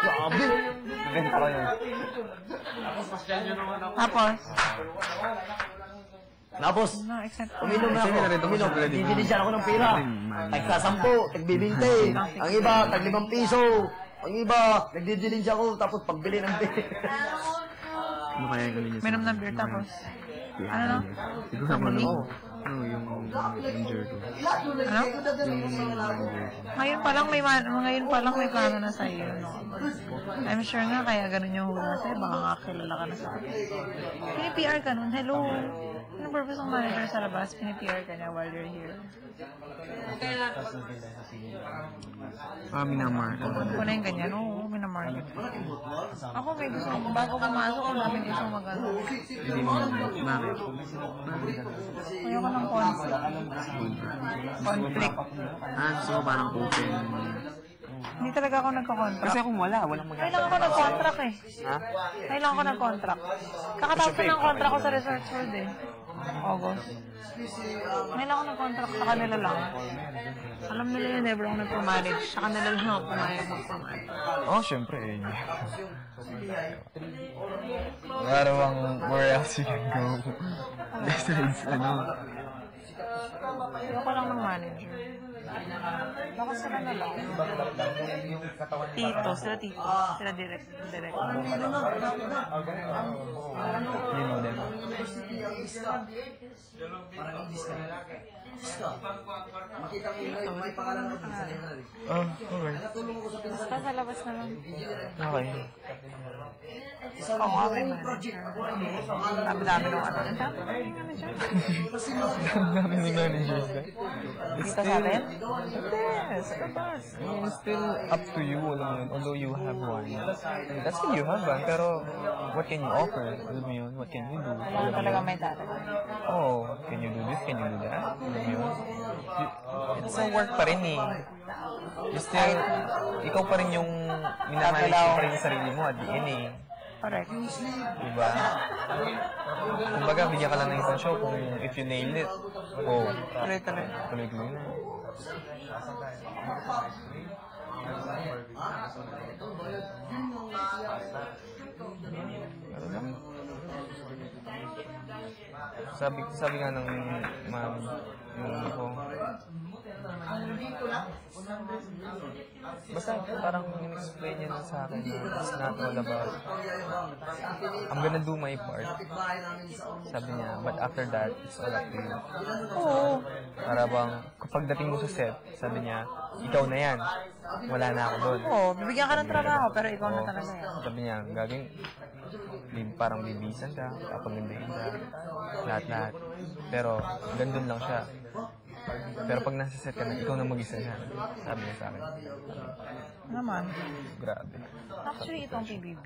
Grabe! Nabenta ko yun. Tapos, uminom na ako. Uminom. Didilisan ako ng pera. Tagsa-10, tag-20. Ang iba, tag-5 piso. Ang iba, nagdidilinsya ako. Tapos pagbili ng beer. Ano kaya yung niya? Minom ng beer tapos. Ano no? Siguro ako ano, yung ranger ko. Ano? Ngayon pa lang may plano na sa'yo. No? I'm sure nga kaya ganun yung hula sa'yo. Baka kakilala ka na sa'yo. Pini-PR ka nun. Hello. Anong purpose ng manager sa labas? Pini-PR ka niya while you're here. Minamarket. Kung na yung ganyan, oo, minamarket. Ako may gusto ko. Bago pumasok, ang dami gusto mag-ano. Hindi mo bakit? Ayoko ng conflict. So parang open. Hindi talaga ako nagko-contract. Kasi kung walang magagawa. Kailangan ko nag-contract eh. Ha? Kailangan ko nag-contract. Kakatapos ko ng contract ko sa Resorts World eh. August. Kailangan ko nag-contract sa kanila lang. Alam nila yun, never ako nagpa-manage. Sa kanila lang ako pumayag magpa-manage. Oh, syempre eh. Wala bang where else you can go? Besides, ano? Ayoko lang ng manager. Baka sila na lang. Tito, sila tito. Sila direct. You know them. Oh, okay. Basta sa labas na lang. Okay. Oo nga, may manager. Dami-dami nung ano. Ang dami ng manager. Ang dami ni managers eh. Dito sa atin? Yes, kapag. I mean, it's still up to you, alam mo yun, although you have one. That's still you have one, pero what can you offer? Alam mo yun, what can you do? Kailangan talaga may data. Oh, can you do this? Can you do that? Alam mo yun? It's a work pa rin eh. You still, ikaw pa rin yung minamanage pa rin yung sarili mo at the end eh. Correct. Diba? Kumbaga, bigyan ka lang ng isang show kung if you nail it. Oh, Tuloy-tuloy. tuloy-tuloy na. Sabi nga ng ma'am, yung ko, basta parang in-explain niya sa akin na it's not all about I'm gonna do my part. Sabi niya, but after that, it's all up to you. Oo. Para bang kapag dating mo sa set, sabi niya, ikaw na yan. Wala na ako doon. Oo, bibigyan ka ng trabaho, pero ikaw na talaga yan. Sabi niya, gagawin, parang bibisan ka, papagandahin ka, lahat-lahat. Pero gandun lang siya. Pero pag nasa set ka na, ikaw na mag-isa yan. Sabi niya sa akin. Naman. Grabe. Actually, itong PBB,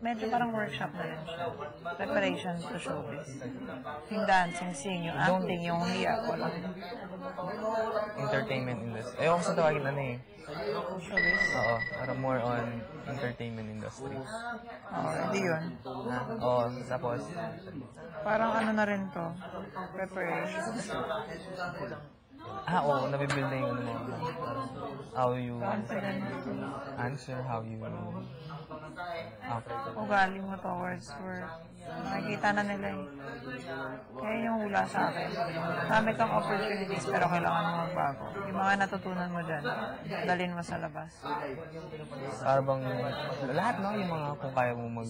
medyo parang workshop na rin siya. Preparation to showbiz. Yung dancing, singing, yung acting, yung hiya, wala. Entertainment industry. Ayoko sa tawagin ano eh. Showbiz? Oo, para more on entertainment industry. Oo, hindi yun. Oo, tapos, Parang ano na rin to. Preparation. oo, nabibuild na yung ano mo. How you Confident. answer, how you Ugali mo towards work. Nakikita na nila eh. Kaya yung hula sa akin. Dami kang opportunities pero kailangan mo magbago. Yung mga natutunan mo dyan, dalhin mo sa labas. Para bang, lahat no, yung mga kung kaya mo mag...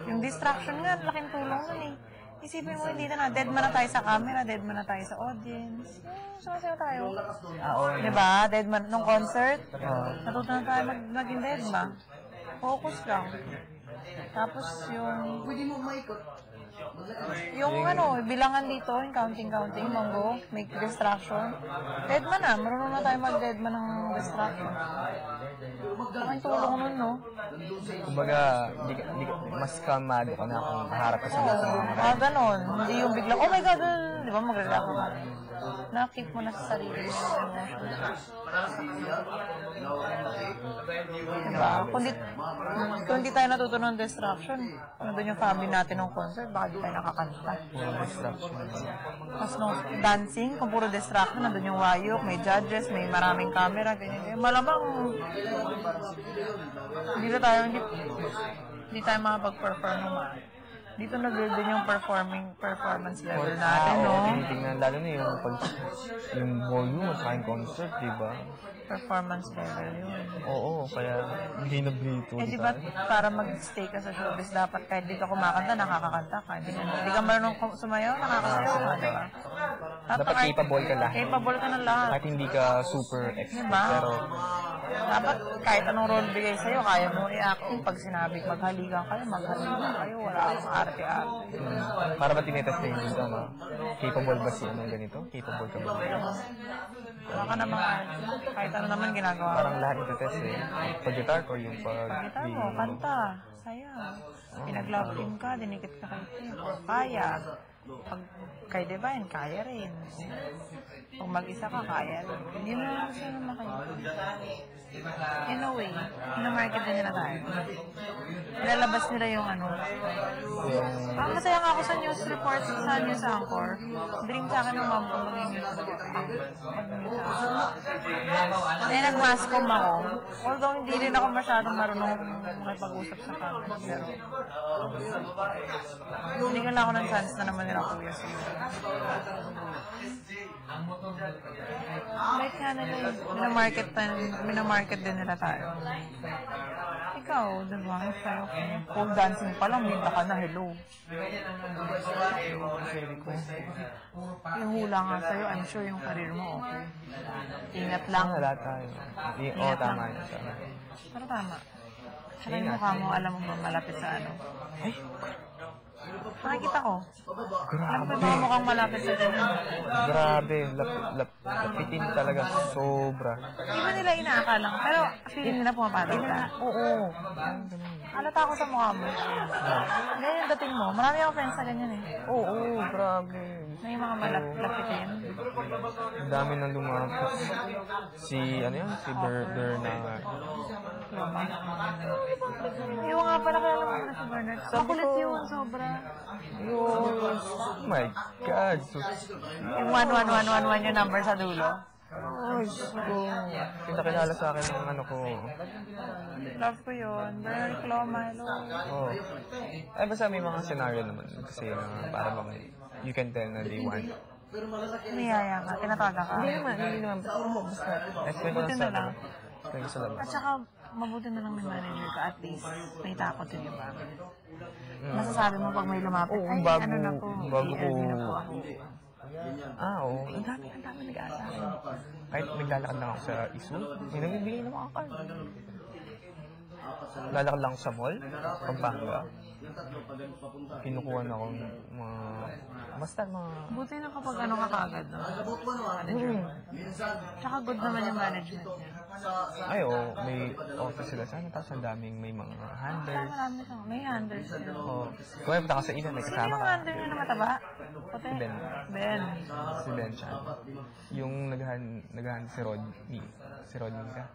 Yung distraction nga, laking tulong nun eh. Isipin mo, hindi na dead man na tayo sa camera, dead man na tayo sa audience. Sumasayaw tayo. Oo. Diba? Dead man, nung concert, natutunan tayo maging dead ba? Focus lang. Tapos yung ano, bilangan dito, yung counting, monggo, make distraction. Dead man na, marunong na tayo mag-dead man ng distraction. Ang tulong nun, no? Kumbaga, mas kalmado ka na kung harap ka sa mga mga. Ganon. Hindi yung biglang, oh my God, di ba mag-relax ka? Na-keep mo na sa sarili mo yung emotion. Diba? Kung di tayo natuto ng distraction, nandun yung family natin ng concert, baka di tayo nakakanta. Puro distraction. Tapos nung dancing, kung puro distraction, nandun yung wayok, may judges, may maraming camera, ganyan. Malamang, hindi tayo makapag-perform ng dito nag-build din yung performance level natin, no? Tinitingnan, lalo na yung volume at saka yung concert, di ba? Performance level yun. Oo, kaya hindi na-brito. Eh, di ba, para mag-stay ka sa showbiz, dapat kahit di ka kumakanta, nakakakanta ka. Hindi ka marunong sumayaw, nakakasayaw ka, di ba? Dapat capable ka lahat. Capable ka ng lahat. Kahit hindi ka super expert, Diba? pero Dapat kahit anong role bigay sa'yo, kaya mo i-acting. Pag sinabi maghalikan kayo, maghalikan kayo. Wala kang arte-arte. para ba tinetest na yung dito, no? Capable ba si anong ganito? Capable ka ba? Wala ka namang arte. Kahit ano naman ginagawa. Parang lahat itetest eh. Pag-guitar or yung Kita mo, kanta, saya. Pinag-love team ka, dinikit ka kay team. Kaya. Pag kay Divine, kaya rin. Kung mag-isa ka, kaya rin. Hindi mo lang siya naman kayo. In a way, ina-market din nila tayo. Nilalabas nila yung ano. Masaya nga ako sa news reports sa News Anchor. Dream sa akin ng mom ko maging news anchor. Eh, nag-mascom ako. Although hindi rin ako masyadong marunong makipag-usap sa camera. Pero, binigyan lang ako ng chance na naman nila kuya siguro. Like nga nila, minamarket din nila tayo. Ikaw, diba? Sa'yo, pole dancing pa lang, minta ka na, hello. Yung hula nga sa'yo, I'm sure yung career mo, okay. Ingat lang. Wala tayo. Oo, tama yun. Pero tama. Saka yung mukha mo, alam mo ba malapit sa ano? Ay, nakikita ko. Alam ko ba mukhang malapit sa dyan? Grabe, lapitin talaga, sobra. Iba nila inaakalang, pero feeling nila pumapatay ka. Oo. Halata ako sa mukha mo. Ganyan yung dating mo. Marami akong friends na ganyan eh. Oo, grabe. Na yung mga malapitin. Ang dami nang lumapos. Ano yan? Si Bernard. Yung nga pala kaya naman na si Bernard. Makulit yun, sobra. Oh my God. Yung 11111 yung number sa dulo. Oh, pinakilala sa akin ng ano ko. Love ko yun. Bernard Cloma, hello. Oh. Ay, basta may mga scenario naman. Kasi para bang you can tell na they want. Niyaya ka, tinataga ka. Hindi naman. Basta, explain ko Buti lang na lang. Explain ko sa labas. At saka, mabuti na lang may manager ka. At least, may takot yun yung bagay. Masasabi mo pag may lumapit, ay, ano na po, i-interview na po ako. Oo. Ang dami nag-aasa akin. Kahit naglalakad lang ako sa isu, may namibigay ng mga card. Lalakad lang ako sa mall, Pampanga. Kinukuha na akong basta mga... Buti na kapag ano ka kagad, no? Manager. Tsaka good naman yung management niya. Ay, may office sila sana, tapos ang daming may mga handlers. May handlers sila. Oo. Kung may punta ka sa ina, may Sino kasama yung ka. handler niya na mataba? Puti? Si Ben. Ben. Si Ben Chan. Yung naghahan si Rodney. Si Rodney ka?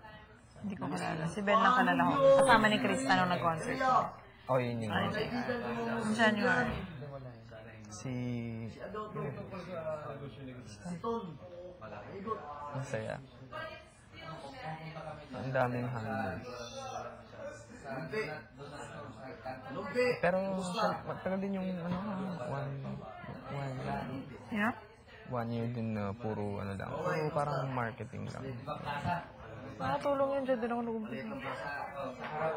Hindi ko kilala. Si Ben lang kalala ko. Kasama ni Krista nung nag-concert. Oh, yun yun. Yung January. Si... Masaya. Ang daming handlers. Pero matagal din yung Yeah? 1 year din na puro ano lang. Puro parang marketing lang. Nakatulong yun dyan din ako nag-umpisa.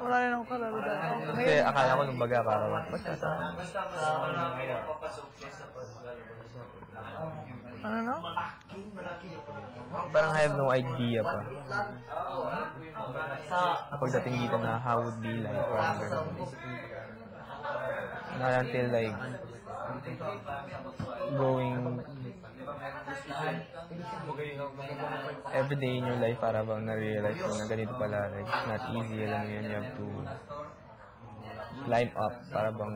Wala rin ako kalala dati. Kasi akala ko nung baga parang basta sa... Ano no? Parang I have no idea pa. Pagdating dito na how would be like parang gano'n. Not until like going every day in your life para bang na-realize mo na ganito pala, like it's not easy, alam mo yun, you have to climb up para bang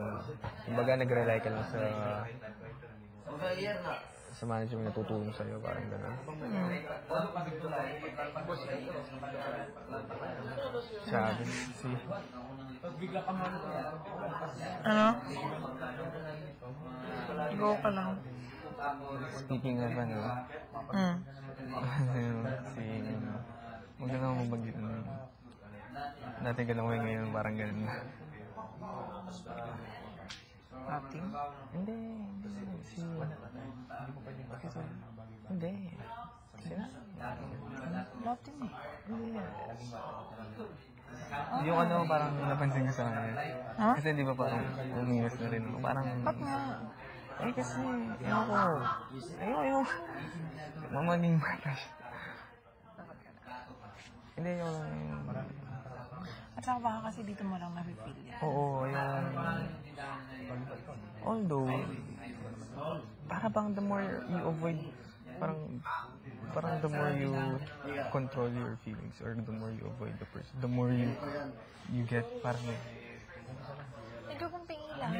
kumbaga nag-rely ka lang sa management na tutulong sa'yo, parang gano'n. Sabi. See? Ano? Go ka lang. Speaking of ano, si... Huwag na naman mabanggit ano. Dati ka lang ngayon, parang ganun na. Acting? Hindi. Hindi. Sila? Latin eh. Yung ano, parang napansin ko sa kanya. Ha? Kasi di ba parang umiwas na rin. Parang... Ba't nga? Eh kasi, ewan ko. Ayaw. Mamaging mata siya. Hindi, yung... At saka baka kasi dito mo lang napipil yan. Oo, yung... Although, para bang the more you avoid, parang the more you control your feelings or the more you avoid the person, the more you get parang... Ikaw kung pingilan.